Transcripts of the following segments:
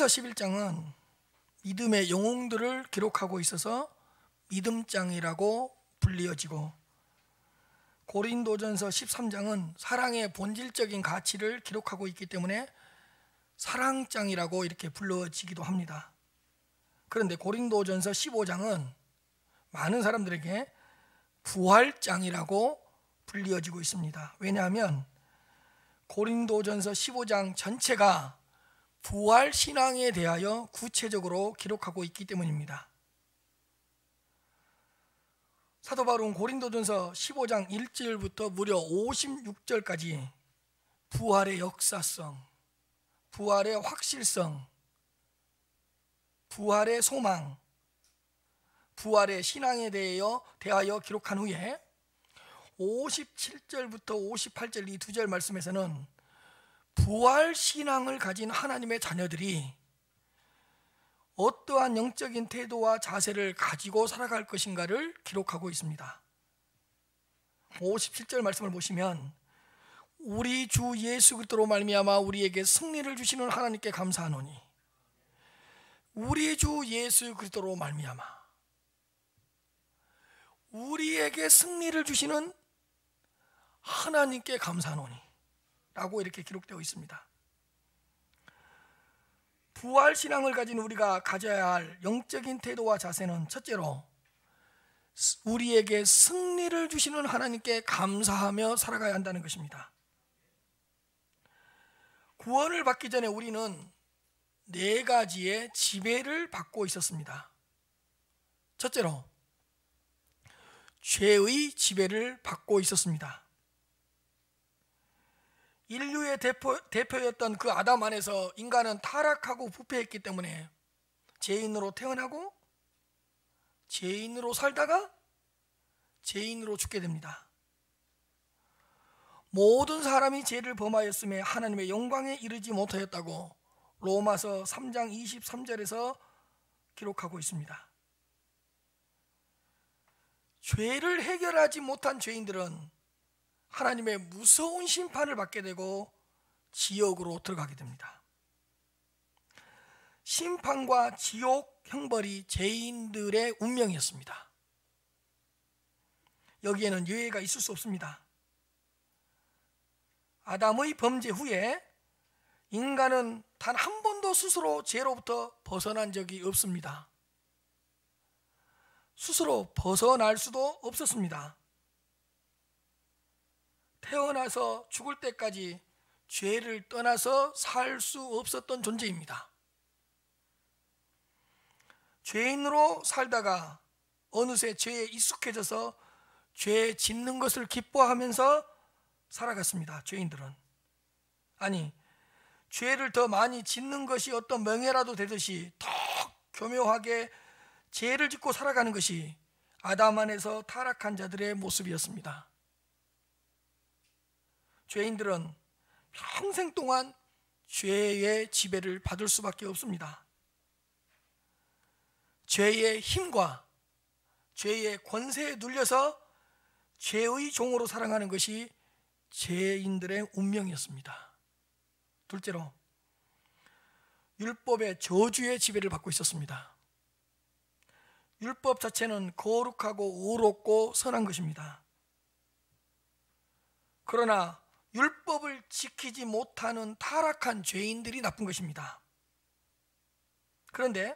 히브리서 11장은 믿음의 영웅들을 기록하고 있어서 믿음장이라고 불리어지고, 고린도전서 13장은 사랑의 본질적인 가치를 기록하고 있기 때문에 사랑장이라고 이렇게 불러지기도 합니다. 그런데 고린도전서 15장은 많은 사람들에게 부활장이라고 불리어지고 있습니다. 왜냐하면 고린도전서 15장 전체가 부활 신앙에 대하여 구체적으로 기록하고 있기 때문입니다. 사도 바울은 고린도전서 15장 1절부터 무려 56절까지 부활의 역사성, 부활의 확실성, 부활의 소망, 부활의 신앙에 대하여 기록한 후에 57절부터 58절 이 두 절 말씀에서는 부활 신앙을 가진 하나님의 자녀들이 어떠한 영적인 태도와 자세를 가지고 살아갈 것인가를 기록하고 있습니다. 57절 말씀을 보시면 우리 주 예수 그리스도로 말미암아 우리에게 승리를 주시는 하나님께 감사하노니, 우리 주 예수 그리스도로 말미암아 우리에게 승리를 주시는 하나님께 감사하노니 라고 이렇게 기록되어 있습니다. 부활 신앙을 가진 우리가 가져야 할 영적인 태도와 자세는 첫째로 우리에게 승리를 주시는 하나님께 감사하며 살아가야 한다는 것입니다. 구원을 받기 전에 우리는 네 가지의 지배를 받고 있었습니다. 첫째로 죄의 지배를 받고 있었습니다. 인류의 대표였던 그 아담 안에서 인간은 타락하고 부패했기 때문에 죄인으로 태어나고 죄인으로 살다가 죄인으로 죽게 됩니다. 모든 사람이 죄를 범하였음에 하나님의 영광에 이르지 못하였다고 로마서 3장 23절에서 기록하고 있습니다. 죄를 해결하지 못한 죄인들은 하나님의 무서운 심판을 받게 되고 지옥으로 들어가게 됩니다. 심판과 지옥 형벌이 죄인들의 운명이었습니다. 여기에는 유예가 있을 수 없습니다. 아담의 범죄 후에 인간은 단 한 번도 스스로 죄로부터 벗어난 적이 없습니다. 스스로 벗어날 수도 없었습니다. 태어나서 죽을 때까지 죄를 떠나서 살 수 없었던 존재입니다. 죄인으로 살다가 어느새 죄에 익숙해져서 죄 짓는 것을 기뻐하면서 살아갔습니다. 죄인들은. 아니, 죄를 더 많이 짓는 것이 어떤 명예라도 되듯이 더 교묘하게 죄를 짓고 살아가는 것이 아담 안에서 타락한 자들의 모습이었습니다. 죄인들은 평생 동안 죄의 지배를 받을 수밖에 없습니다. 죄의 힘과 죄의 권세에 눌려서 죄의 종으로 살아가는 것이 죄인들의 운명이었습니다. 둘째로 율법의 저주의 지배를 받고 있었습니다. 율법 자체는 거룩하고 의롭고 선한 것입니다. 그러나 율법을 지키지 못하는 타락한 죄인들이 나쁜 것입니다. 그런데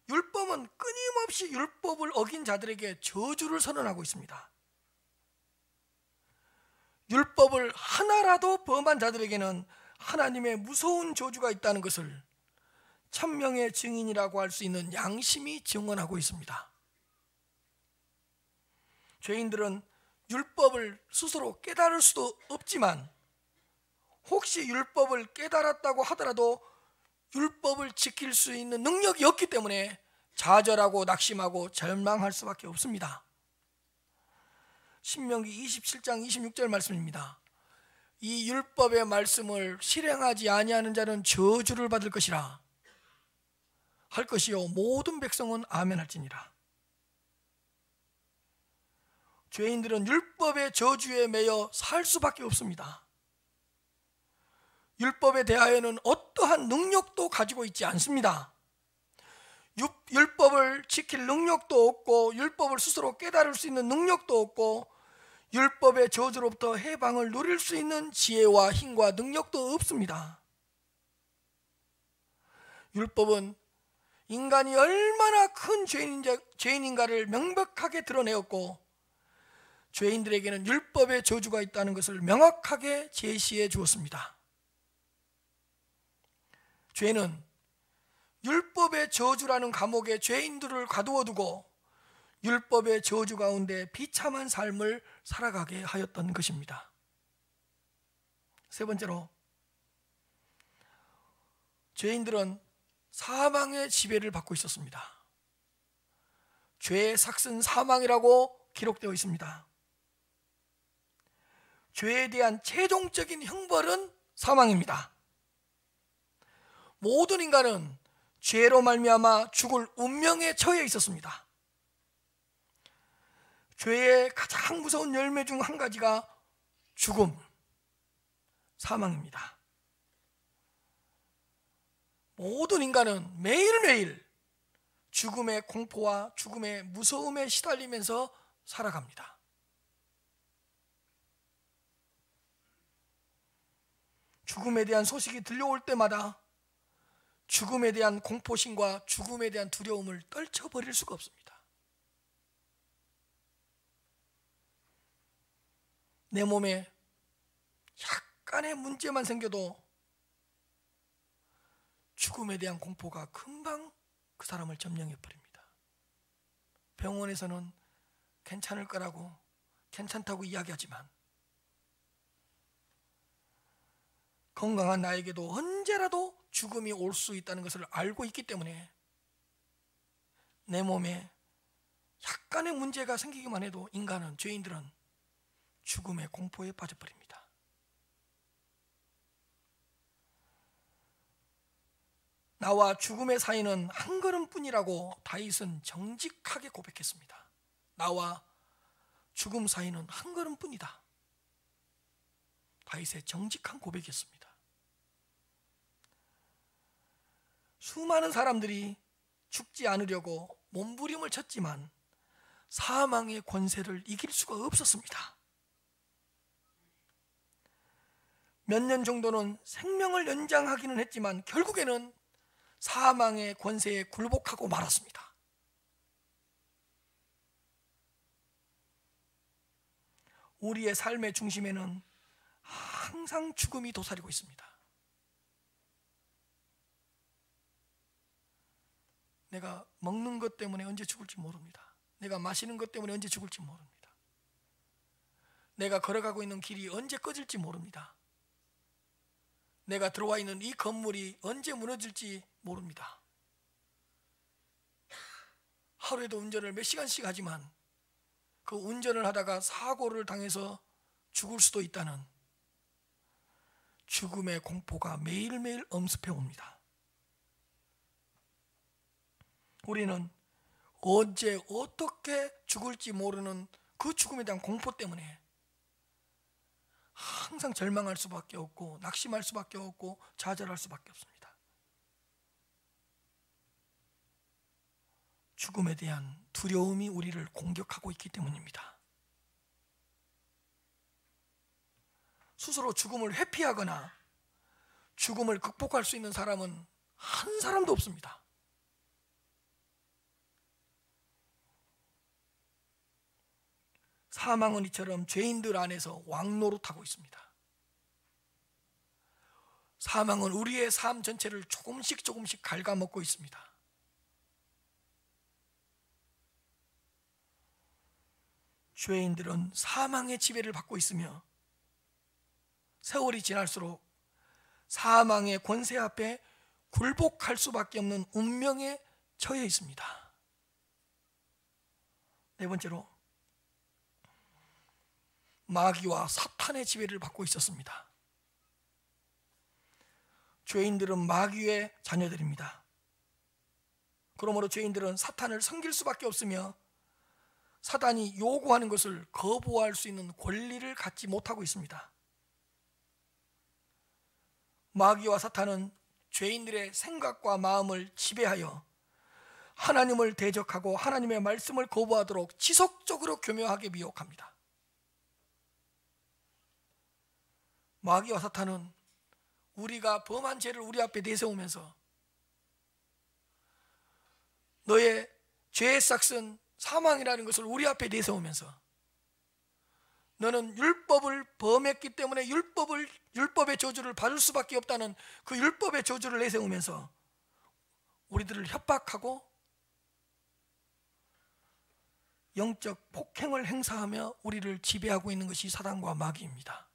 율법은 끊임없이 율법을 어긴 자들에게 저주를 선언하고 있습니다. 율법을 하나라도 범한 자들에게는 하나님의 무서운 저주가 있다는 것을 천명의 증인이라고 할 수 있는 양심이 증언하고 있습니다. 죄인들은 율법을 스스로 깨달을 수도 없지만 혹시 율법을 깨달았다고 하더라도 율법을 지킬 수 있는 능력이 없기 때문에 좌절하고 낙심하고 절망할 수밖에 없습니다. 신명기 27장 26절 말씀입니다. 이 율법의 말씀을 실행하지 아니하는 자는 저주를 받을 것이라 할 것이요 모든 백성은 아멘할지니라. 죄인들은 율법의 저주에 매여 살 수밖에 없습니다. 율법에 대하여는 어떠한 능력도 가지고 있지 않습니다. 율법을 지킬 능력도 없고 율법을 스스로 깨달을 수 있는 능력도 없고 율법의 저주로부터 해방을 누릴 수 있는 지혜와 힘과 능력도 없습니다. 율법은 인간이 얼마나 큰 죄인인가를 명백하게 드러내었고 죄인들에게는 율법의 저주가 있다는 것을 명확하게 제시해 주었습니다. 죄는 율법의 저주라는 감옥에 죄인들을 가두어두고 율법의 저주 가운데 비참한 삶을 살아가게 하였던 것입니다. 세 번째로, 죄인들은 사망의 지배를 받고 있었습니다. 죄의 삭은 사망이라고 기록되어 있습니다. 죄에 대한 최종적인 형벌은 사망입니다. 모든 인간은 죄로 말미암아 죽을 운명에 처해 있었습니다. 죄의 가장 무서운 열매 중 한 가지가 죽음, 사망입니다. 모든 인간은 매일매일 죽음의 공포와 죽음의 무서움에 시달리면서 살아갑니다. 죽음에 대한 소식이 들려올 때마다 죽음에 대한 공포심과 죽음에 대한 두려움을 떨쳐버릴 수가 없습니다. 내 몸에 약간의 문제만 생겨도 죽음에 대한 공포가 금방 그 사람을 점령해 버립니다. 병원에서는 괜찮을 거라고 괜찮다고 이야기하지만 건강한 나에게도 언제라도 죽음이 올 수 있다는 것을 알고 있기 때문에 내 몸에 약간의 문제가 생기기만 해도 인간은, 죄인들은 죽음의 공포에 빠져버립니다. 나와 죽음의 사이는 한 걸음뿐이라고 다윗은 정직하게 고백했습니다. 나와 죽음 사이는 한 걸음뿐이다. 다윗의 정직한 고백이었습니다. 수많은 사람들이 죽지 않으려고 몸부림을 쳤지만 사망의 권세를 이길 수가 없었습니다. 몇 년 정도는 생명을 연장하기는 했지만 결국에는 사망의 권세에 굴복하고 말았습니다. 우리의 삶의 중심에는 항상 죽음이 도사리고 있습니다. 내가 먹는 것 때문에 언제 죽을지 모릅니다. 내가 마시는 것 때문에 언제 죽을지 모릅니다. 내가 걸어가고 있는 길이 언제 꺼질지 모릅니다. 내가 들어와 있는 이 건물이 언제 무너질지 모릅니다. 하루에도 운전을 몇 시간씩 하지만 그 운전을 하다가 사고를 당해서 죽을 수도 있다는 죽음의 공포가 매일매일 엄습해 옵니다. 우리는 언제 어떻게 죽을지 모르는 그 죽음에 대한 공포 때문에 항상 절망할 수밖에 없고 낙심할 수밖에 없고 좌절할 수밖에 없습니다. 죽음에 대한 두려움이 우리를 공격하고 있기 때문입니다. 스스로 죽음을 회피하거나 죽음을 극복할 수 있는 사람은 한 사람도 없습니다. 사망은 이처럼 죄인들 안에서 왕노릇하고 있습니다. 사망은 우리의 삶 전체를 조금씩 갉아먹고 있습니다. 죄인들은 사망의 지배를 받고 있으며 세월이 지날수록 사망의 권세 앞에 굴복할 수밖에 없는 운명에 처해 있습니다. 네 번째로, 마귀와 사탄의 지배를 받고 있었습니다. 죄인들은 마귀의 자녀들입니다. 그러므로 죄인들은 사탄을 섬길 수밖에 없으며 사탄이 요구하는 것을 거부할 수 있는 권리를 갖지 못하고 있습니다. 마귀와 사탄은 죄인들의 생각과 마음을 지배하여 하나님을 대적하고 하나님의 말씀을 거부하도록 지속적으로 교묘하게 미혹합니다. 마귀와 사탄은 우리가 범한 죄를 우리 앞에 내세우면서 너의 죄의 싹은 사망이라는 것을 우리 앞에 내세우면서 너는 율법을 범했기 때문에 율법의 저주를 받을 수밖에 없다는 그 율법의 저주를 내세우면서 우리들을 협박하고 영적 폭행을 행사하며 우리를 지배하고 있는 것이 사단과 마귀입니다.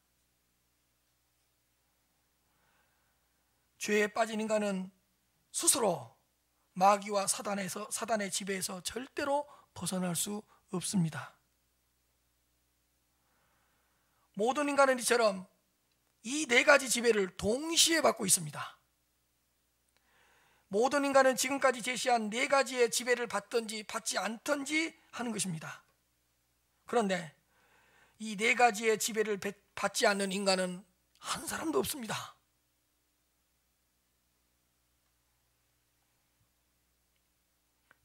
죄에 빠진 인간은 스스로 마귀와 사단의 지배에서 절대로 벗어날 수 없습니다. 모든 인간은 이처럼 이 네 가지 지배를 동시에 받고 있습니다. 모든 인간은 지금까지 제시한 네 가지의 지배를 받든지 받지 않든지 하는 것입니다. 그런데 이 네 가지의 지배를 받지 않는 인간은 한 사람도 없습니다.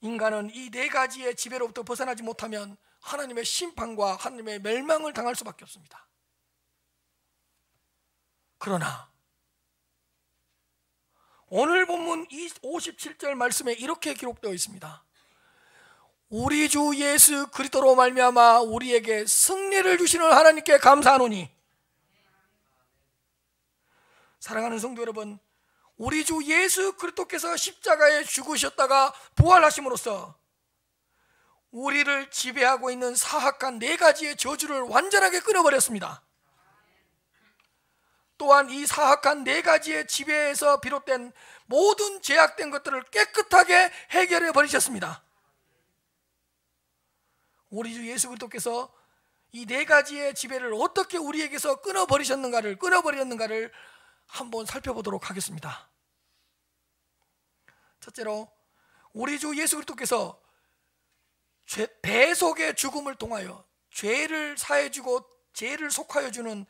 인간은 이 네 가지의 지배로부터 벗어나지 못하면 하나님의 심판과 하나님의 멸망을 당할 수밖에 없습니다. 그러나 오늘 본문 57절 말씀에 이렇게 기록되어 있습니다. 우리 주 예수 그리스도로 말미암아 우리에게 승리를 주시는 하나님께 감사하노니. 사랑하는 성도 여러분, 우리 주 예수 그리스도께서 십자가에 죽으셨다가 부활하심으로써 우리를 지배하고 있는 사악한 네 가지의 저주를 완전하게 끊어버렸습니다. 또한 이 사악한 네 가지의 지배에서 비롯된 모든 죄악된 것들을 깨끗하게 해결해 버리셨습니다. 우리 주 예수 그리스도께서 이 네 가지의 지배를 어떻게 우리에게서 끊어버렸는가를 한번 살펴보도록 하겠습니다. 첫째로 우리 주 예수 그리스도께서 대속의 죽음을 통하여 죄를 사해주고 죄를 속하여 주는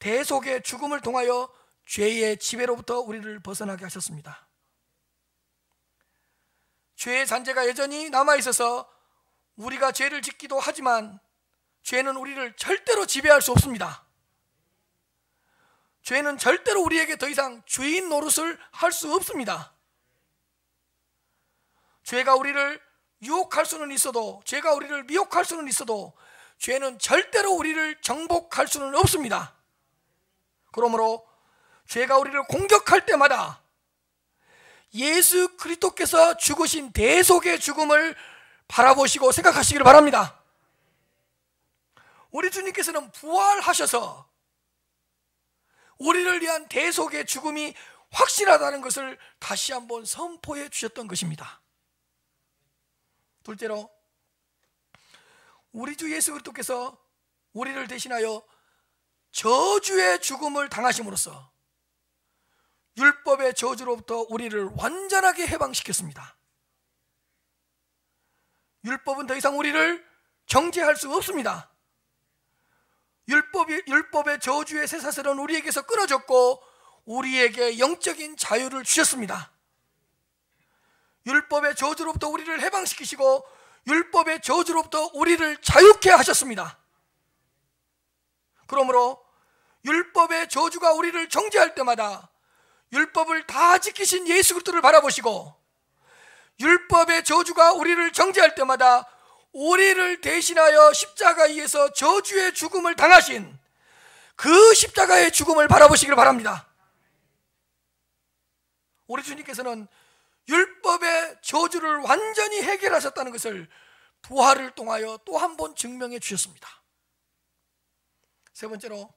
대속의 죽음을 통하여 죄의 지배로부터 우리를 벗어나게 하셨습니다. 죄의 잔재가 여전히 남아있어서 우리가 죄를 짓기도 하지만 죄는 우리를 절대로 지배할 수 없습니다. 죄는 절대로 우리에게 더 이상 주인 노릇을 할 수 없습니다. 죄가 우리를 유혹할 수는 있어도, 죄가 우리를 미혹할 수는 있어도 죄는 절대로 우리를 정복할 수는 없습니다. 그러므로 죄가 우리를 공격할 때마다 예수 그리스도께서 죽으신 대속의 죽음을 바라보시고 생각하시기를 바랍니다. 우리 주님께서는 부활하셔서 우리를 위한 대속의 죽음이 확실하다는 것을 다시 한번 선포해 주셨던 것입니다. 둘째로 우리 주 예수 그리스도께서 우리를 대신하여 저주의 죽음을 당하심으로써 율법의 저주로부터 우리를 완전하게 해방시켰습니다. 율법은 더 이상 우리를 정죄할 수 없습니다. 율법의 저주의 쇠사슬은 우리에게서 끊어졌고 우리에게 영적인 자유를 주셨습니다. 율법의 저주로부터 우리를 해방시키시고 율법의 저주로부터 우리를 자유케 하셨습니다. 그러므로 율법의 저주가 우리를 정죄할 때마다 율법을 다 지키신 예수 그리스도를 바라보시고 율법의 저주가 우리를 정죄할 때마다 우리를 대신하여 십자가에서 저주의 죽음을 당하신 그 십자가의 죽음을 바라보시길 바랍니다. 우리 주님께서는 율법의 저주를 완전히 해결하셨다는 것을 부활을 통하여 또 한 번 증명해 주셨습니다. 세 번째로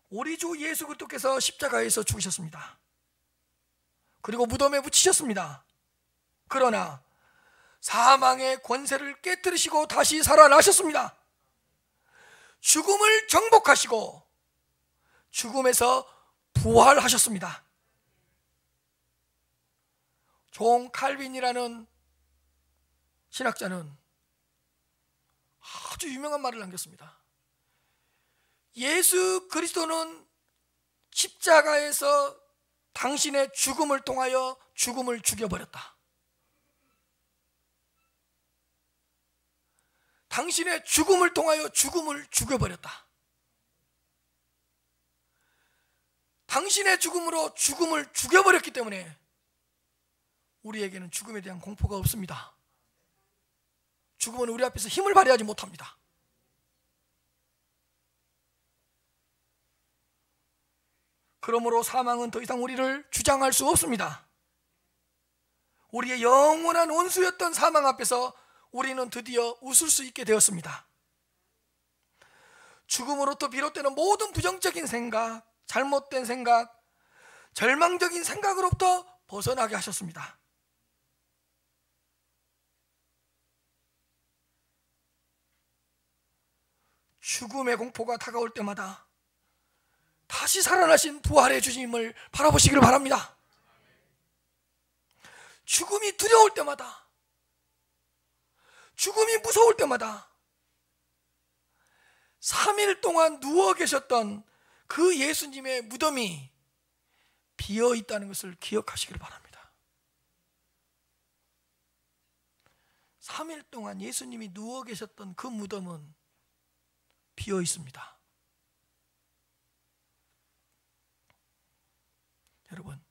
우리 주 예수 그리스도께서 십자가에서 죽으셨습니다. 그리고 무덤에 묻히셨습니다. 그러나 사망의 권세를 깨뜨리시고 다시 살아나셨습니다. 죽음을 정복하시고 죽음에서 부활하셨습니다. 존 칼빈이라는 신학자는 아주 유명한 말을 남겼습니다. 예수 그리스도는 십자가에서 당신의 죽음을 통하여 죽음을 죽여버렸다. 당신의 죽음을 통하여 죽음을 죽여버렸다. 당신의 죽음으로 죽음을 죽여버렸기 때문에 우리에게는 죽음에 대한 공포가 없습니다. 죽음은 우리 앞에서 힘을 발휘하지 못합니다. 그러므로 사망은 더 이상 우리를 주장할 수 없습니다. 우리의 영원한 원수였던 사망 앞에서 우리는 드디어 웃을 수 있게 되었습니다. 죽음으로부터 비롯되는 모든 부정적인 생각, 잘못된 생각, 절망적인 생각으로부터 벗어나게 하셨습니다. 죽음의 공포가 다가올 때마다 다시 살아나신 부활의 주님을 바라보시기를 바랍니다. 죽음이 두려울 때마다, 죽음이 무서울 때마다 3일 동안 누워 계셨던 그 예수님의 무덤이 비어 있다는 것을 기억하시기를 바랍니다. 3일 동안 예수님이 누워 계셨던 그 무덤은 비어 있습니다. 여러분,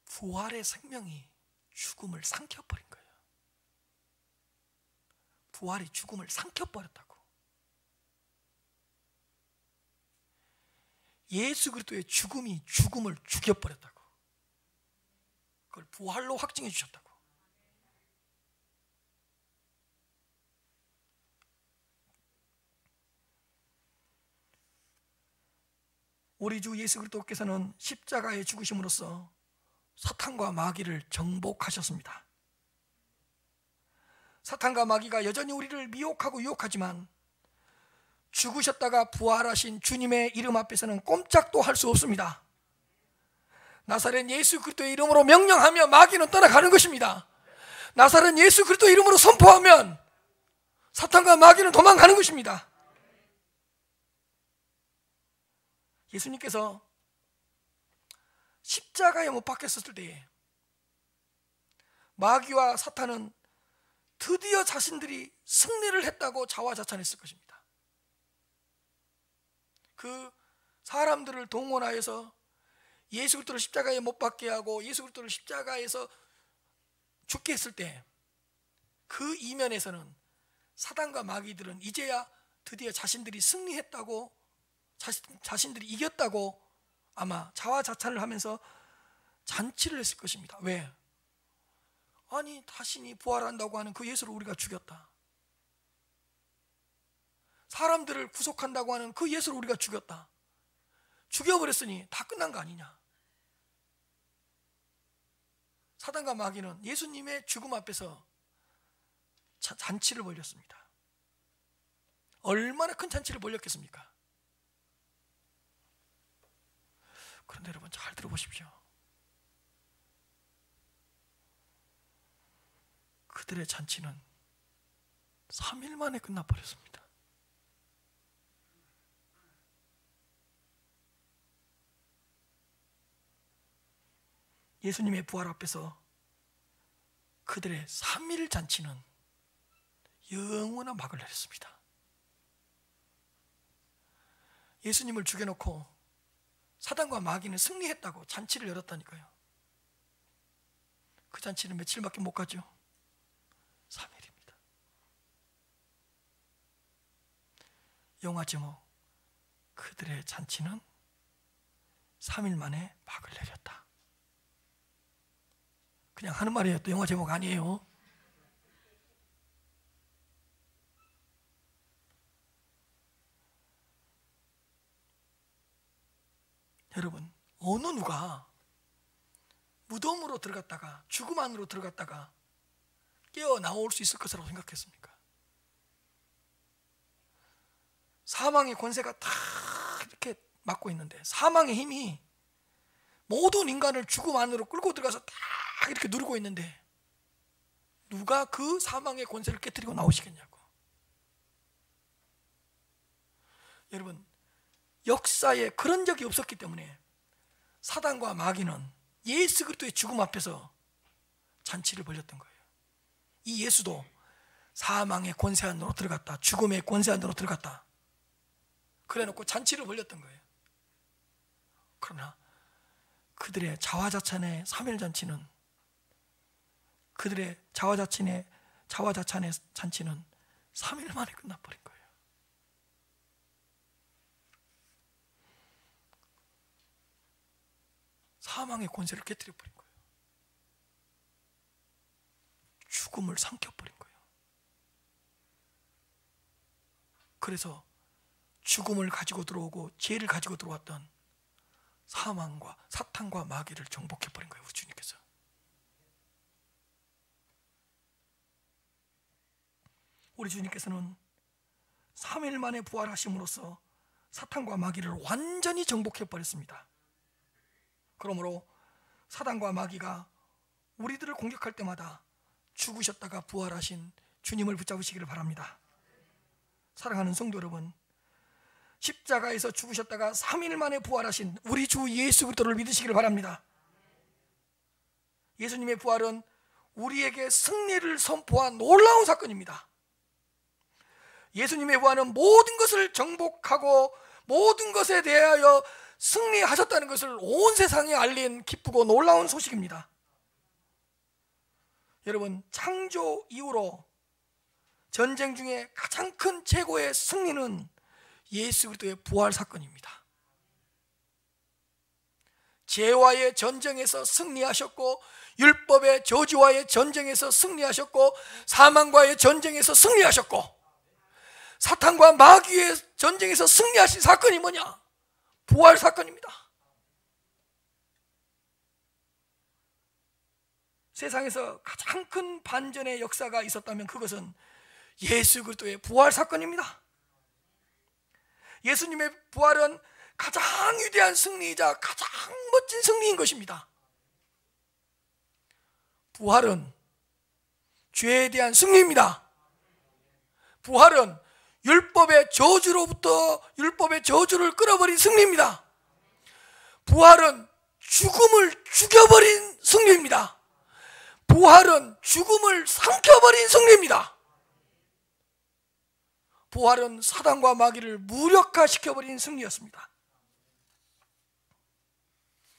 부활의 생명이 죽음을 삼켜버린 거예요. 부활이 죽음을 삼켜버렸다고. 예수 그리스도의 죽음이 죽음을 죽여버렸다고. 그걸 부활로 확증해 주셨다고. 우리 주 예수 그리스도께서는 십자가에 죽으심으로써 사탄과 마귀를 정복하셨습니다. 사탄과 마귀가 여전히 우리를 미혹하고 유혹하지만 죽으셨다가 부활하신 주님의 이름 앞에서는 꼼짝도 할 수 없습니다. 나사렛 예수 그리스도의 이름으로 명령하며 마귀는 떠나가는 것입니다. 나사렛 예수 그리스도의 이름으로 선포하면 사탄과 마귀는 도망가는 것입니다. 예수님께서 십자가에 못 박혔을 때에 마귀와 사탄은 드디어 자신들이 승리를 했다고 자화자찬했을 것입니다. 그 사람들을 동원하여서 예수 그리스도를 십자가에 못 박게 하고 예수 그리스도를 십자가에서 죽게 했을 때 그 이면에서는 사단과 마귀들은 이제야 드디어 자신들이 승리했다고, 자신들이 이겼다고 아마 자화자찬을 하면서 잔치를 했을 것입니다. 왜? 아니, 자신이 부활한다고 하는 그 예수를 우리가 죽였다. 사람들을 구속한다고 하는 그 예수를 우리가 죽였다. 죽여버렸으니 다 끝난 거 아니냐. 사단과 마귀는 예수님의 죽음 앞에서 잔치를 벌였습니다. 얼마나 큰 잔치를 벌였겠습니까? 그런데 여러분 잘 들어보십시오. 그들의 잔치는 3일 만에 끝나버렸습니다. 예수님의 부활 앞에서 그들의 3일 잔치는 영원한 막을 내렸습니다. 예수님을 죽여놓고 사단과 마귀는 승리했다고 잔치를 열었다니까요. 그 잔치는 며칠밖에 못 가죠. 3일입니다. 영화 제목, 그들의 잔치는 3일 만에 막을 내렸다. 그냥 하는 말이에요. 또 영화 제목 아니에요. 여러분, 어느 누가 무덤으로 들어갔다가 죽음 안으로 들어갔다가 깨어 나올 수 있을 것이라고 생각했습니까? 사망의 권세가 다 이렇게 막고 있는데, 사망의 힘이 모든 인간을 죽음 안으로 끌고 들어가서 다 이렇게 누르고 있는데 누가 그 사망의 권세를 깨뜨리고 나오시겠냐고. 여러분, 역사에 그런 적이 없었기 때문에 사단과 마귀는 예수 그리스도의 죽음 앞에서 잔치를 벌였던 거예요. 이 예수도 사망의 권세 안으로 들어갔다, 죽음의 권세 안으로 들어갔다, 그래 놓고 잔치를 벌였던 거예요. 그러나 그들의 자화자찬의 3일 잔치는, 그들의 자화자찬의 잔치는 3일 만에 끝나버린 거예요. 사망의 권세를 깨뜨려버린 거예요. 죽음을 삼켜버린 거예요. 그래서 죽음을 가지고 들어오고 죄를 가지고 들어왔던 사망과 사탄과 마귀를 정복해버린 거예요, 우리 주님께서. 우리 주님께서는 3일 만에 부활하심으로써 사탄과 마귀를 완전히 정복해버렸습니다. 그러므로 사탄과 마귀가 우리들을 공격할 때마다 죽으셨다가 부활하신 주님을 붙잡으시기를 바랍니다. 사랑하는 성도 여러분, 십자가에서 죽으셨다가 3일 만에 부활하신 우리 주 예수 그리스도를 믿으시기를 바랍니다. 예수님의 부활은 우리에게 승리를 선포한 놀라운 사건입니다. 예수님의 부활은 모든 것을 정복하고 모든 것에 대하여 승리하셨다는 것을 온 세상에 알린 기쁘고 놀라운 소식입니다. 여러분, 창조 이후로 전쟁 중에 가장 큰 최고의 승리는 예수 그리스도의 부활 사건입니다. 죄와의 전쟁에서 승리하셨고, 율법의 저주와의 전쟁에서 승리하셨고, 사망과의 전쟁에서 승리하셨고, 사탄과 마귀의 전쟁에서 승리하신 사건이 뭐냐? 부활 사건입니다. 세상에서 가장 큰 반전의 역사가 있었다면 그것은 예수 그리스도의 부활 사건입니다. 예수님의 부활은 가장 위대한 승리이자 가장 멋진 승리인 것입니다. 부활은 죄에 대한 승리입니다. 부활은 율법의 저주로부터 율법의 저주를 끊어버린 승리입니다. 부활은 죽음을 죽여버린 승리입니다. 부활은 죽음을 삼켜버린 승리입니다. 부활은 사단과 마귀를 무력화시켜버린 승리였습니다.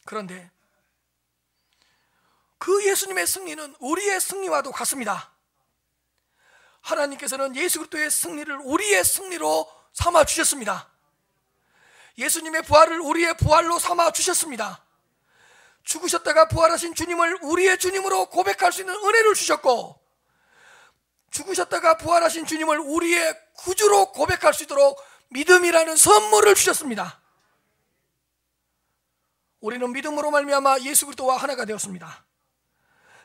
그런데 그 예수님의 승리는 우리의 승리와도 같습니다. 하나님께서는 예수 그리스도의 승리를 우리의 승리로 삼아 주셨습니다. 예수님의 부활을 우리의 부활로 삼아 주셨습니다. 죽으셨다가 부활하신 주님을 우리의 주님으로 고백할 수 있는 은혜를 주셨고, 죽으셨다가 부활하신 주님을 우리의 구주로 고백할 수 있도록 믿음이라는 선물을 주셨습니다. 우리는 믿음으로 말미암아 예수 그리스도와 하나가 되었습니다.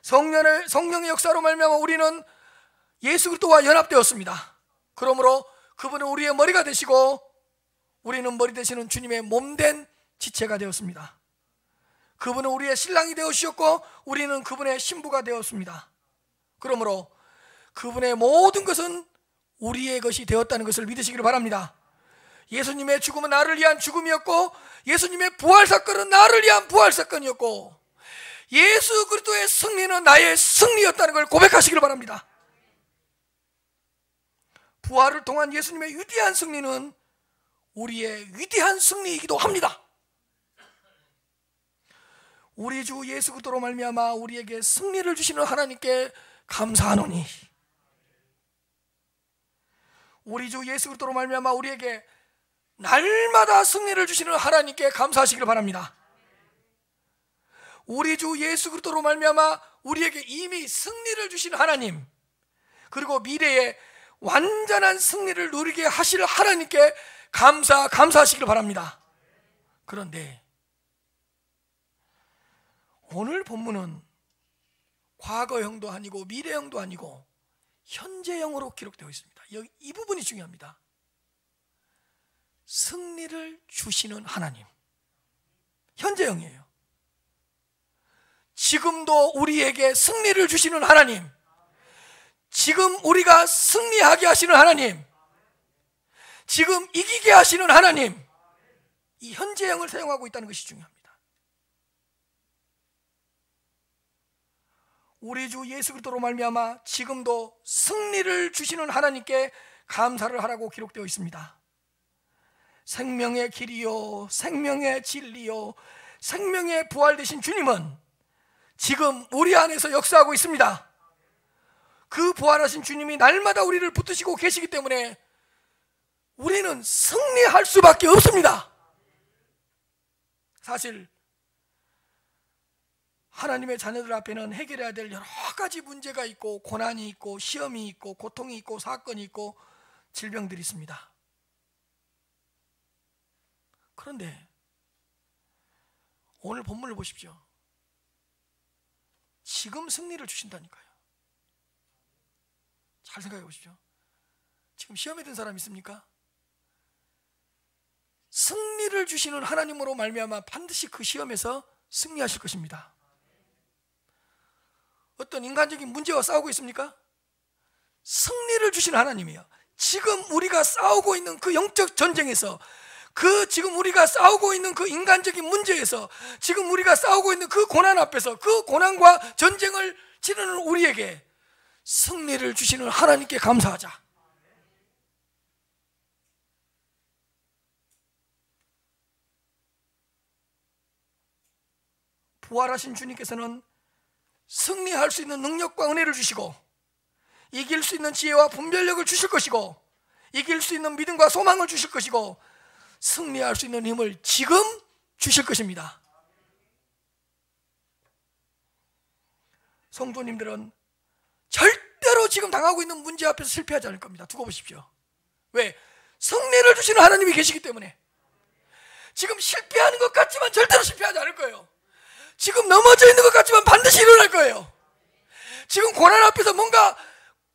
성령의 역사로 말미암아 우리는 예수 그리스도와 연합되었습니다. 그러므로 그분은 우리의 머리가 되시고 우리는 머리 되시는 주님의 몸된 지체가 되었습니다. 그분은 우리의 신랑이 되어주셨고 우리는 그분의 신부가 되었습니다. 그러므로 그분의 모든 것은 우리의 것이 되었다는 것을 믿으시기를 바랍니다. 예수님의 죽음은 나를 위한 죽음이었고 예수님의 부활 사건은 나를 위한 부활 사건이었고 예수 그리스도의 승리는 나의 승리였다는 걸 고백하시기를 바랍니다. 부활을 통한 예수님의 위대한 승리는 우리의 위대한 승리이기도 합니다. 우리 주 예수 그리스도로 말미암아 우리에게 승리를 주시는 하나님께 감사하노니, 우리 주 예수 그리스도로 말미암아 우리에게 날마다 승리를 주시는 하나님께 감사하시기를 바랍니다. 우리 주 예수 그리스도로 말미암아 우리에게 이미 승리를 주신 하나님, 그리고 미래에 완전한 승리를 누리게 하실 하나님께 감사하시기를 바랍니다. 그런데 오늘 본문은 과거형도 아니고 미래형도 아니고 현재형으로 기록되어 있습니다. 여기 이 부분이 중요합니다. 승리를 주시는 하나님, 현재형이에요. 지금도 우리에게 승리를 주시는 하나님, 지금 우리가 승리하게 하시는 하나님, 지금 이기게 하시는 하나님, 이 현재형을 사용하고 있다는 것이 중요합니다. 우리 주 예수 그리스도로 말미암아 지금도 승리를 주시는 하나님께 감사를 하라고 기록되어 있습니다. 생명의 길이요, 생명의 진리요, 생명의 부활 되신 주님은 지금 우리 안에서 역사하고 있습니다. 그 부활하신 주님이 날마다 우리를 붙드시고 계시기 때문에 우리는 승리할 수밖에 없습니다. 사실 하나님의 자녀들 앞에는 해결해야 될 여러 가지 문제가 있고, 고난이 있고, 시험이 있고, 고통이 있고, 사건이 있고, 질병들이 있습니다. 그런데 오늘 본문을 보십시오. 지금 승리를 주신다니까요. 잘 생각해 보십시오. 지금 시험에 든 사람 있습니까? 승리를 주시는 하나님으로 말미암아 반드시 그 시험에서 승리하실 것입니다. 어떤 인간적인 문제와 싸우고 있습니까? 승리를 주시는 하나님이에요. 지금 우리가 싸우고 있는 그 영적 전쟁에서, 지금 우리가 싸우고 있는 그 인간적인 문제에서, 지금 우리가 싸우고 있는 그 고난 앞에서, 그 고난과 전쟁을 치르는 우리에게 승리를 주시는 하나님께 감사하자. 부활하신 주님께서는 승리할 수 있는 능력과 은혜를 주시고, 이길 수 있는 지혜와 분별력을 주실 것이고, 이길 수 있는 믿음과 소망을 주실 것이고, 승리할 수 있는 힘을 지금 주실 것입니다. 성도님들은 절대로 지금 당하고 있는 문제 앞에서 실패하지 않을 겁니다. 두고 보십시오. 왜? 승리를 주시는 하나님이 계시기 때문에. 지금 실패하는 것 같지만 절대로 실패하지 않을 거예요. 지금 넘어져 있는 것 같지만 반드시 일어날 거예요. 지금 고난 앞에서 뭔가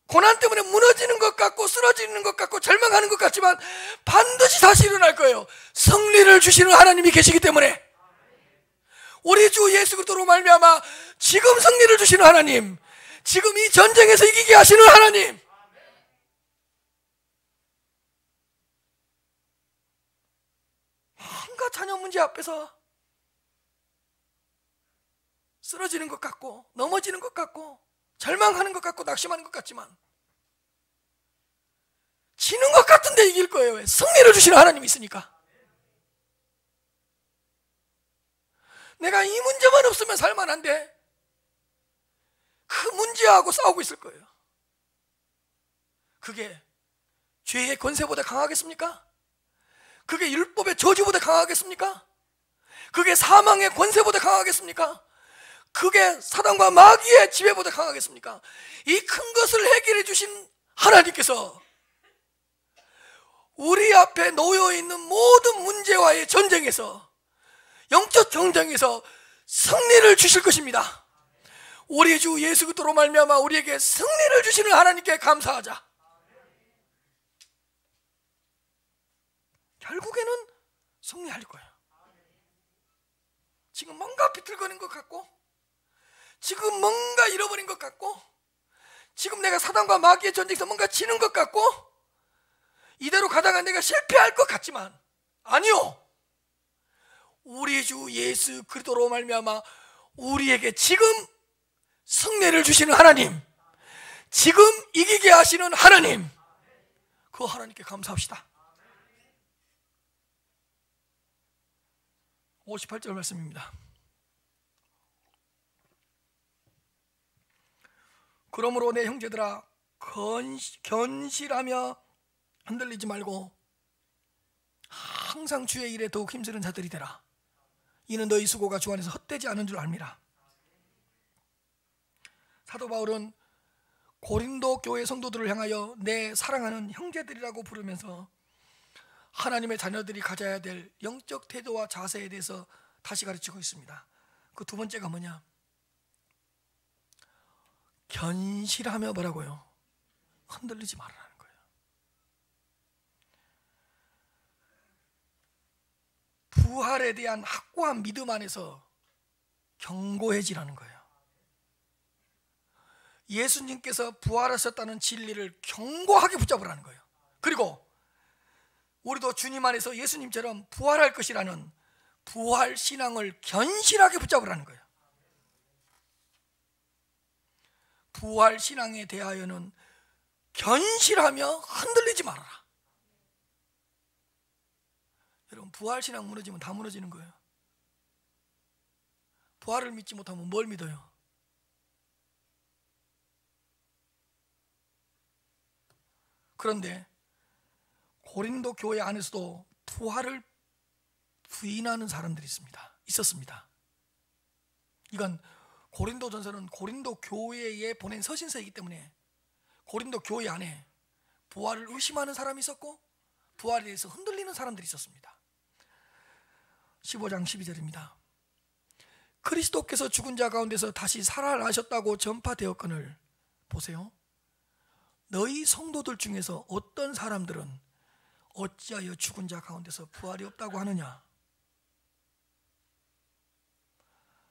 고난 때문에 무너지는 것 같고, 쓰러지는 것 같고, 절망하는 것 같지만 반드시 다시 일어날 거예요. 승리를 주시는 하나님이 계시기 때문에. 우리 주 예수 그리스도로 말미암아 지금 승리를 주시는 하나님, 지금 이 전쟁에서 이기게 하시는 하나님, 뭔가 자녀 문제 앞에서 쓰러지는 것 같고, 넘어지는 것 같고, 절망하는 것 같고, 낙심하는 것 같지만 지는 것 같은데 이길 거예요. 왜? 승리를 주시는 하나님이 있으니까. 내가 이 문제만 없으면 살만한데 그 문제하고 싸우고 있을 거예요. 그게 죄의 권세보다 강하겠습니까? 그게 율법의 저주보다 강하겠습니까? 그게 사망의 권세보다 강하겠습니까? 그게 사단과 마귀의 지배보다 강하겠습니까? 이 큰 것을 해결해 주신 하나님께서 우리 앞에 놓여 있는 모든 문제와의 전쟁에서, 영적 전쟁에서 승리를 주실 것입니다. 우리 주 예수 그리스도로 말미암아 우리에게 승리를 주시는 하나님께 감사하자. 결국에는 승리할 거예요. 지금 뭔가 비틀거리는 것 같고, 지금 뭔가 잃어버린 것 같고, 지금 내가 사단과 마귀의 전쟁에서 뭔가 지는 것 같고, 이대로 가다가 내가 실패할 것 같지만 아니요, 우리 주 예수 그리스도로 말미암아 우리에게 지금 승리를 주시는 하나님, 지금 이기게 하시는 하나님, 그 하나님께 감사합시다. 58절 말씀입니다. 그러므로 내 형제들아, 견실하며 흔들리지 말고 항상 주의 일에 더욱 힘쓰는 자들이 되라. 이는 너희 수고가 주 안에서 헛되지 않은 줄 압니다. 사도 바울은 고린도 교회 성도들을 향하여 내 사랑하는 형제들이라고 부르면서 하나님의 자녀들이 가져야 될 영적 태도와 자세에 대해서 다시 가르치고 있습니다. 그 두 번째가 뭐냐? 견실하며 뭐라고요? 흔들리지 말라는 거예요. 부활에 대한 확고한 믿음 안에서 견고해지라는 거예요. 예수님께서 부활하셨다는 진리를 견고하게 붙잡으라는 거예요. 그리고 우리도 주님 안에서 예수님처럼 부활할 것이라는 부활 신앙을 견실하게 붙잡으라는 거예요. 부활 신앙에 대하여는 견실하며 흔들리지 말아라. 여러분, 부활 신앙 무너지면 다 무너지는 거예요. 부활을 믿지 못하면 뭘 믿어요? 그런데 고린도 교회 안에서도 부활을 부인하는 사람들이 있었습니다. 이건 고린도전서는 고린도 교회에 보낸 서신서이기 때문에 고린도 교회 안에 부활을 의심하는 사람이 있었고 부활에 대해서 흔들리는 사람들이 있었습니다. 15장 12절입니다. 그리스도께서 죽은 자 가운데서 다시 살아나셨다고 전파되었거늘 보세요. 너희 성도들 중에서 어떤 사람들은 어찌하여 죽은 자 가운데서 부활이 없다고 하느냐.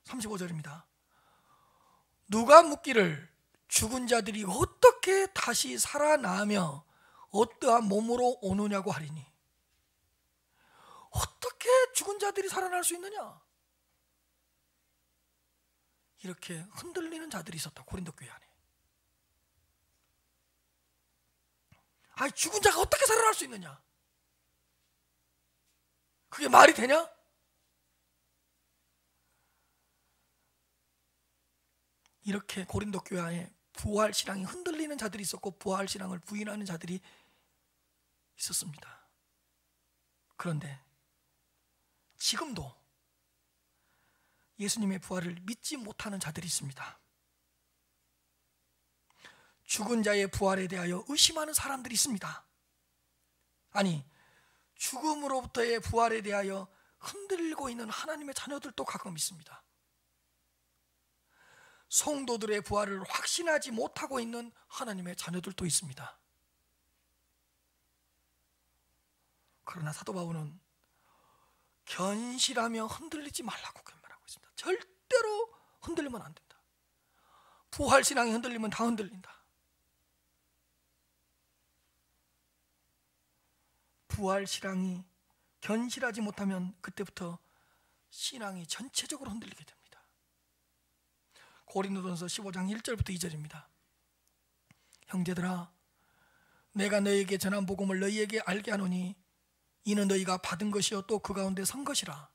35절입니다. 누가 묻기를 죽은 자들이 어떻게 다시 살아나며 어떠한 몸으로 오느냐고 하리니. 어떻게 죽은 자들이 살아날 수 있느냐. 이렇게 흔들리는 자들이 있었다. 고린도 교회 안에. 아니, 죽은 자가 어떻게 살아날 수 있느냐. 그게 말이 되냐? 이렇게 고린도 교회 안에 부활 신앙이 흔들리는 자들이 있었고 부활 신앙을 부인하는 자들이 있었습니다. 그런데 지금도 예수님의 부활을 믿지 못하는 자들이 있습니다. 죽은 자의 부활에 대하여 의심하는 사람들이 있습니다. 아니, 죽음으로부터의 부활에 대하여 흔들리고 있는 하나님의 자녀들도 가끔 있습니다. 성도들의 부활을 확신하지 못하고 있는 하나님의 자녀들도 있습니다. 그러나 사도 바울은 견실하며 흔들리지 말라고 말하고 있습니다. 절대로 흔들리면 안 된다. 부활 신앙이 흔들리면 다 흔들린다. 부활 신앙이 견실하지 못하면 그때부터 신앙이 전체적으로 흔들리게 됩니다. 고린도전서 15장 1절부터 2절입니다. 형제들아, 내가 너희에게 전한 복음을 너희에게 알게 하노니 이는 너희가 받은 것이요 또 그 가운데 선 것이라.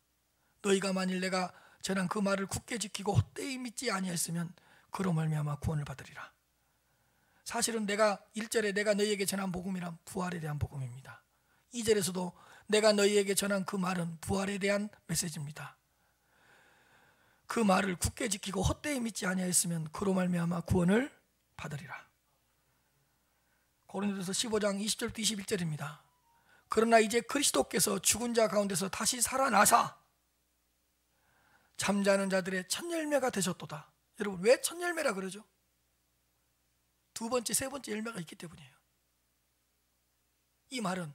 너희가 만일 내가 전한 그 말을 굳게 지키고 헛되이 믿지 아니하였으면 그로 말미암아 구원을 받으리라. 사실은 내가 1절에 내가 너희에게 전한 복음이란 부활에 대한 복음입니다. 2절에서도 내가 너희에게 전한 그 말은 부활에 대한 메시지입니다. 그 말을 굳게 지키고 헛되이 믿지 아니하였으면 그로 말미암아 구원을 받으리라. 고린도서 15장 20절부터 21절입니다. 그러나 이제 그리스도께서 죽은 자 가운데서 다시 살아나사 잠자는 자들의 첫 열매가 되셨도다. 여러분, 왜 첫 열매라 그러죠? 두 번째, 세 번째 열매가 있기 때문이에요. 이 말은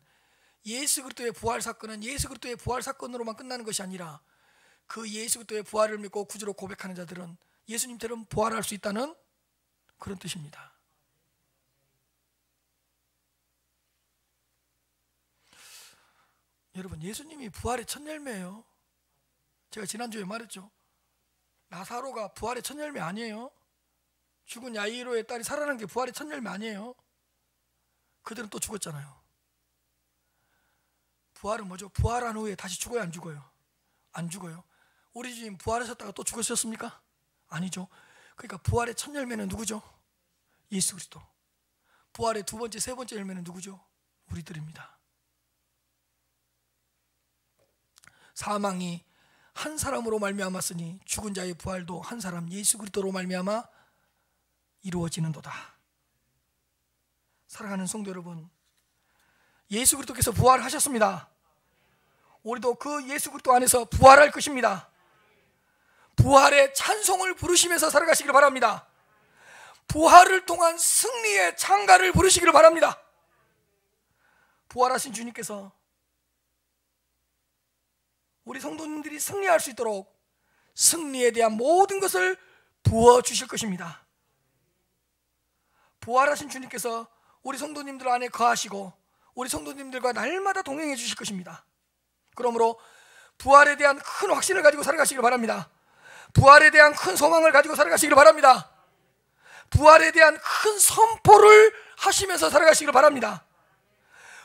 예수 그리스도의 부활 사건은 예수 그리스도의 부활 사건으로만 끝나는 것이 아니라 그 예수 그리스도의 부활을 믿고 구주로 고백하는 자들은 예수님처럼 부활할 수 있다는 그런 뜻입니다. 여러분, 예수님이 부활의 첫 열매예요. 제가 지난주에 말했죠. 나사로가 부활의 첫 열매 아니에요. 죽은 야이로의 딸이 살아난 게 부활의 첫 열매 아니에요. 그들은 또 죽었잖아요. 부활은 뭐죠? 부활한 후에 다시 죽어요, 안 죽어요? 안 죽어요. 우리 주님 부활하셨다가 또 죽으셨습니까? 아니죠. 그러니까 부활의 첫 열매는 누구죠? 예수 그리스도. 부활의 두 번째, 세 번째 열매는 누구죠? 우리들입니다. 사망이 한 사람으로 말미암았으니 죽은 자의 부활도 한 사람 예수 그리스도로 말미암아 이루어지는도다. 사랑하는 성도 여러분, 예수 그리스도께서 부활하셨습니다. 우리도 그 예수 그리스도 안에서 부활할 것입니다. 부활의 찬송을 부르시면서 살아가시길 바랍니다. 부활을 통한 승리의 찬가를 부르시기를 바랍니다. 부활하신 주님께서 우리 성도님들이 승리할 수 있도록 승리에 대한 모든 것을 부어주실 것입니다. 부활하신 주님께서 우리 성도님들 안에 거하시고 우리 성도님들과 날마다 동행해 주실 것입니다. 그러므로 부활에 대한 큰 확신을 가지고 살아가시길 바랍니다. 부활에 대한 큰 소망을 가지고 살아가시길 바랍니다. 부활에 대한 큰 선포를 하시면서 살아가시길 바랍니다.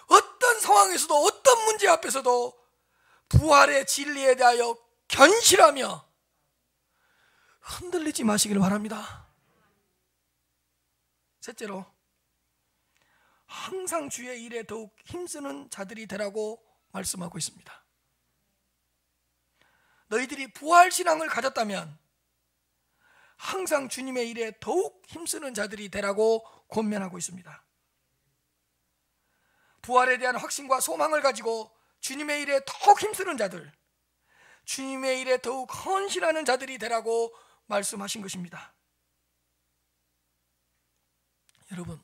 어떤 상황에서도 어떤 문제 앞에서도 부활의 진리에 대하여 견실하며 흔들리지 마시길 바랍니다. 셋째로, 항상 주의 일에 더욱 힘쓰는 자들이 되라고 말씀하고 있습니다. 너희들이 부활신앙을 가졌다면 항상 주님의 일에 더욱 힘쓰는 자들이 되라고 권면하고 있습니다. 부활에 대한 확신과 소망을 가지고 주님의 일에 더욱 힘쓰는 자들, 주님의 일에 더욱 헌신하는 자들이 되라고 말씀하신 것입니다. 여러분,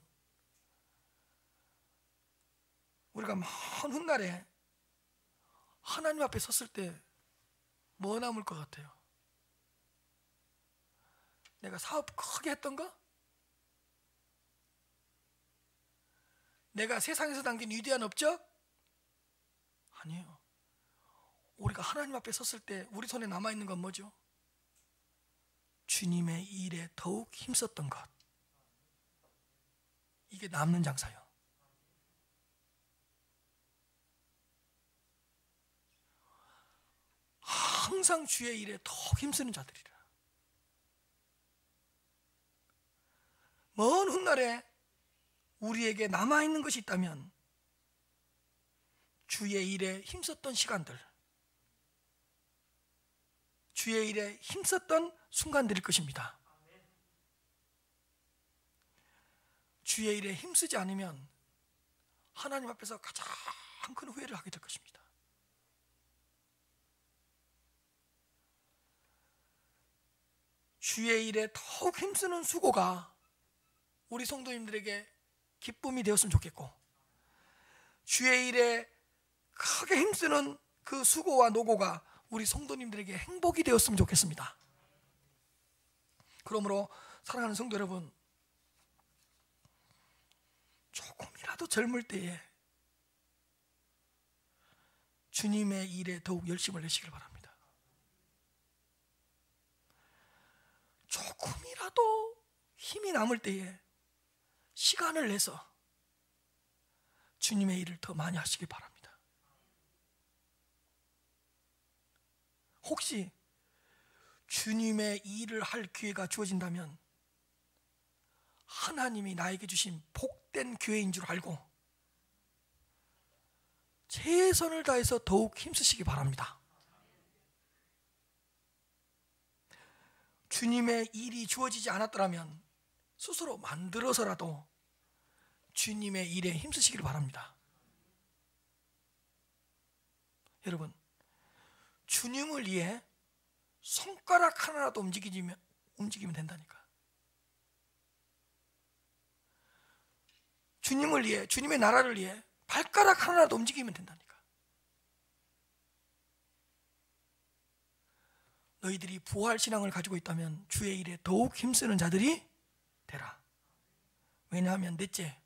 우리가 먼 훗날에 하나님 앞에 섰을 때 뭐 남을 것 같아요? 내가 사업 크게 했던가? 내가 세상에서 남긴 위대한 업적? 아니에요. 우리가 하나님 앞에 섰을 때 우리 손에 남아있는 건 뭐죠? 주님의 일에 더욱 힘썼던 것. 이게 남는 장사요. 항상 주의 일에 더욱 힘쓰는 자들이라. 먼 훗날에 우리에게 남아있는 것이 있다면 주의 일에 힘썼던 시간들, 주의 일에 힘썼던 순간들일 것입니다. 주의 일에 힘쓰지 않으면 하나님 앞에서 가장 큰 후회를 하게 될 것입니다. 주의 일에 더욱 힘쓰는 수고가 우리 성도님들에게 기쁨이 되었으면 좋겠고, 주의 일에 크게 힘쓰는 그 수고와 노고가 우리 성도님들에게 행복이 되었으면 좋겠습니다. 그러므로 사랑하는 성도 여러분, 조금이라도 젊을 때에 주님의 일에 더욱 열심을 내시길 바랍니다. 조금이라도 힘이 남을 때에 시간을 내서 주님의 일을 더 많이 하시길 바랍니다. 혹시 주님의 일을 할 기회가 주어진다면 하나님이 나에게 주신 복된 기회인 줄 알고 최선을 다해서 더욱 힘쓰시기 바랍니다. 주님의 일이 주어지지 않았더라면 스스로 만들어서라도 주님의 일에 힘쓰시기를 바랍니다. 여러분, 주님을 위해 손가락 하나라도 움직이면 된다니까. 주님을 위해, 주님의 나라를 위해 발가락 하나라도 움직이면 된다니까. 너희들이 부활신앙을 가지고 있다면 주의 일에 더욱 힘쓰는 자들이 되라. 왜냐하면 넷째,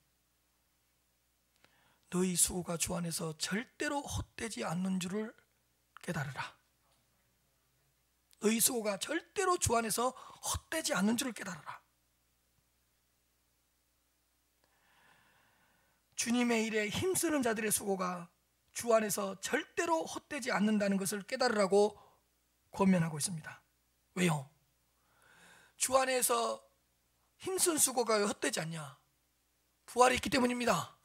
너희 수고가 주 안에서 절대로 헛되지 않는 줄을 깨달으라. 너희 수고가 절대로 주 안에서 헛되지 않는 줄을 깨달으라. 주님의 일에 힘쓰는 자들의 수고가 주 안에서 절대로 헛되지 않는다는 것을 깨달으라고 권면하고 있습니다. 왜요? 주 안에서 힘쓴 수고가 왜 헛되지 않냐? 부활이 있기 때문입니다.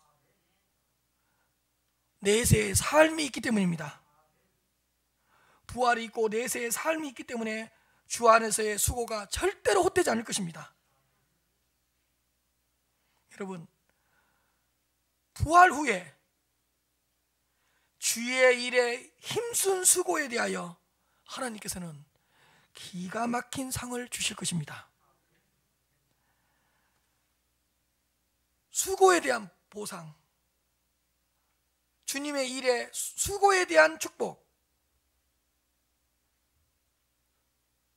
내세의 삶이 있기 때문입니다. 부활이 있고 내세의 삶이 있기 때문에 주 안에서의 수고가 절대로 헛되지 않을 것입니다. 여러분, 부활 후에 주의 일에 힘쓴 수고에 대하여 하나님께서는 기가 막힌 상을 주실 것입니다. 수고에 대한 보상, 주님의 일에 수고에 대한 축복,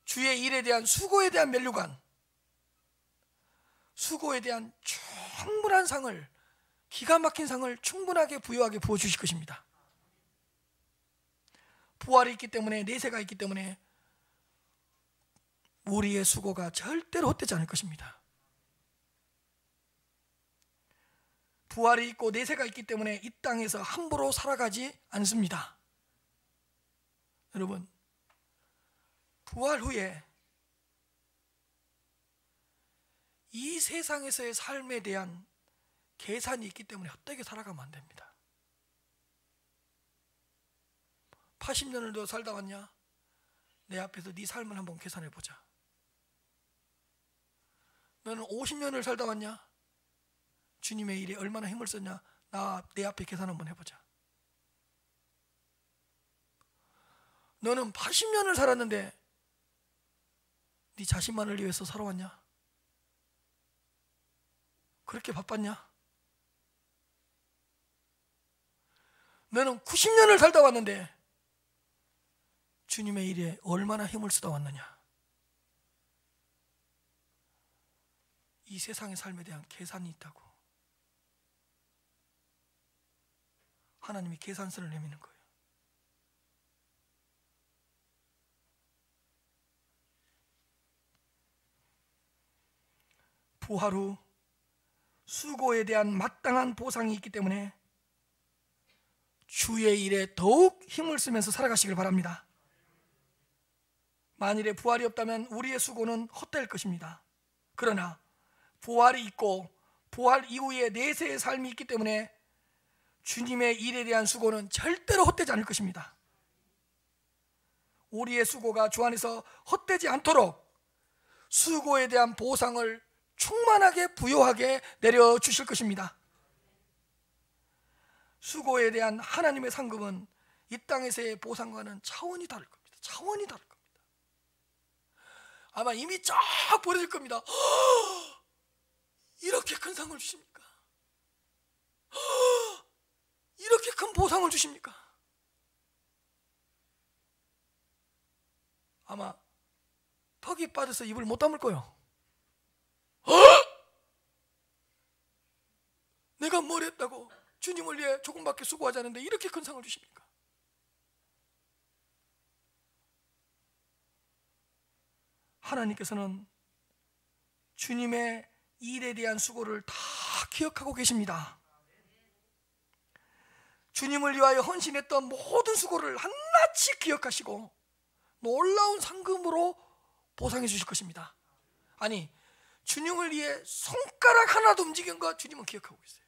주의 일에 대한 수고에 대한 면류관, 수고에 대한 충분한 상을 기가 막힌 상을 충분하게 부유하게 부어주실 것입니다. 부활이 있기 때문에, 내세가 있기 때문에 우리의 수고가 절대로 헛되지 않을 것입니다. 부활이 있고 내세가 있기 때문에 이 땅에서 함부로 살아가지 않습니다. 여러분, 부활 후에 이 세상에서의 삶에 대한 계산이 있기 때문에 헛되게 살아가면 안 됩니다. 80년을 더 살다 왔냐? 내 앞에서 네 삶을 한번 계산해 보자. 너는 50년을 살다 왔냐? 주님의 일에 얼마나 힘을 썼냐? 내 앞에 계산 한번 해보자. 너는 80년을 살았는데 네 자신만을 위해서 살아왔냐? 그렇게 바빴냐? 너는 90년을 살다 왔는데 주님의 일에 얼마나 힘을 쓰다 왔느냐? 이 세상의 삶에 대한 계산이 있다고. 하나님이 계산서를 내미는 거예요. 부활 후 수고에 대한 마땅한 보상이 있기 때문에 주의 일에 더욱 힘을 쓰면서 살아가시길 바랍니다. 만일에 부활이 없다면 우리의 수고는 헛될 것입니다. 그러나 부활이 있고 부활 이후에 내세의 삶이 있기 때문에 주님의 일에 대한 수고는 절대로 헛되지 않을 것입니다. 우리의 수고가 주 안에서 헛되지 않도록 수고에 대한 보상을 충만하게 부요하게 내려주실 것입니다. 수고에 대한 하나님의 상급은 이 땅에서의 보상과는 차원이 다를 겁니다. 차원이 다를 겁니다. 아마 이미 쫙 벌어질 겁니다. 이렇게 큰 상을 주십니까? 이렇게 큰 보상을 주십니까? 아마 턱이 빠져서 입을 못 다물 거예요. 내가 뭘 했다고 주님을 위해 조금밖에 수고하지 않는데 이렇게 큰 상을 주십니까? 하나님께서는 주님의 일에 대한 수고를 다 기억하고 계십니다. 주님을 위하여 헌신했던 모든 수고를 한낱이 기억하시고 놀라운 상금으로 보상해 주실 것입니다. 아니, 주님을 위해 손가락 하나도 움직인 거 주님은 기억하고 있어요.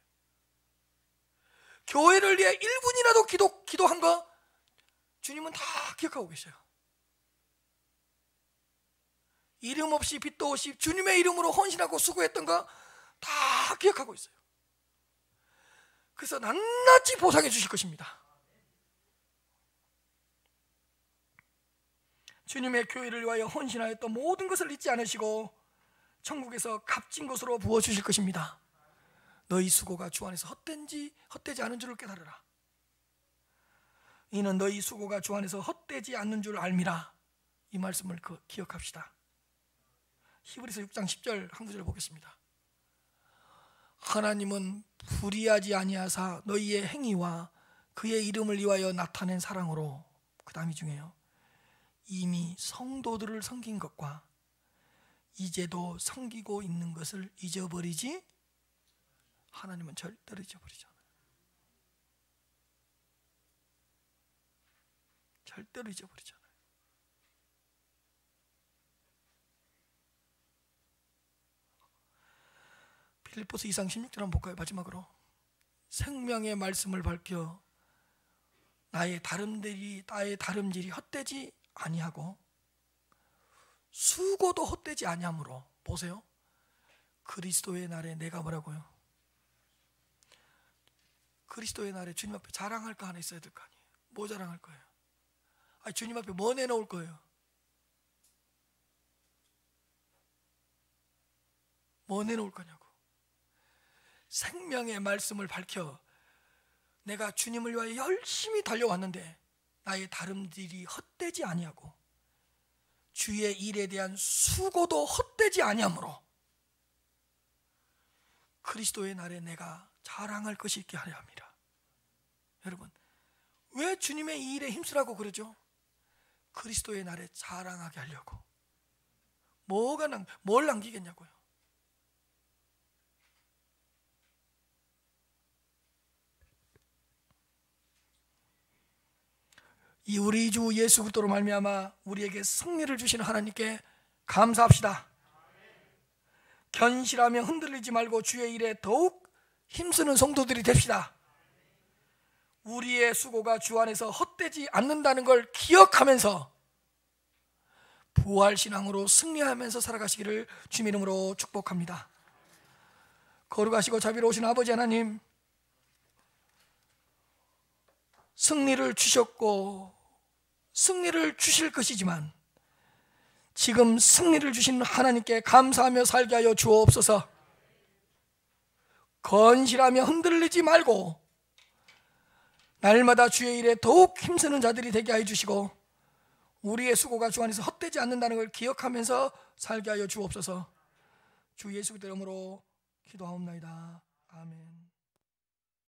교회를 위해 1분이라도 기도한 거 주님은 다 기억하고 계셔요. 이름 없이 빛도 없이 주님의 이름으로 헌신하고 수고했던 거 다 기억하고 있어요. 그래서 낱낱이 보상해 주실 것입니다. 주님의 교회를 위하여 헌신하였던 모든 것을 잊지 않으시고 천국에서 값진 것으로 부어주실 것입니다. 너희 수고가 주 안에서 헛되지 않은 줄을 깨달으라. 이는 너희 수고가 주 안에서 헛되지 않는 줄 알미라. 이 말씀을 기억합시다. 히브리서 6장 10절 한 구절 보겠습니다. 하나님은 불의하지 아니하사 너희의 행위와 그의 이름을 위하여 나타낸 사랑으로, 그 다음이 중요해요, 이미 성도들을 섬긴 것과 이제도 섬기고 있는 것을 잊어버리지. 하나님은 절대로 잊어버리지 않아요. 절대로 잊어버리지 않아요. 빌립보서 2장 16절 한번 볼까요? 마지막으로. 생명의 말씀을 밝혀 나의 다름질이 헛되지 아니하고 수고도 헛되지 아니하므로. 보세요. 그리스도의 날에 내가 뭐라고요? 그리스도의 날에 주님 앞에 자랑할 거 하나 있어야 될 거 아니에요. 뭐 자랑할 거예요? 아니, 주님 앞에 뭐 내놓을 거예요? 뭐 내놓을 거냐고. 생명의 말씀을 밝혀 내가 주님을 위하여 열심히 달려왔는데 나의 다름질이 헛되지 아니하고 주의 일에 대한 수고도 헛되지 아니하므로 그리스도의 날에 내가 자랑할 것이 있게 하려 합니다. 여러분, 왜 주님의 이 일에 힘쓰라고 그러죠? 그리스도의 날에 자랑하게 하려고. 뭘 남기겠냐고요. 이 우리 주 예수 그리스도로 말미암아 우리에게 승리를 주시는 하나님께 감사합시다. 견실하며 흔들리지 말고 주의 일에 더욱 힘쓰는 성도들이 됩시다. 우리의 수고가 주 안에서 헛되지 않는다는 걸 기억하면서 부활신앙으로 승리하면서 살아가시기를 주님 이름으로 축복합니다. 거룩하시고 자비로우신 아버지 하나님, 승리를 주셨고 승리를 주실 것이지만 지금 승리를 주신 하나님께 감사하며 살게 하여 주옵소서. 건실하며 흔들리지 말고 날마다 주의 일에 더욱 힘쓰는 자들이 되게 하여 주시고 우리의 수고가 주 안에서 헛되지 않는다는 걸 기억하면서 살게 하여 주옵소서. 주 예수 그리스도 이름으로 기도하옵나이다. 아멘.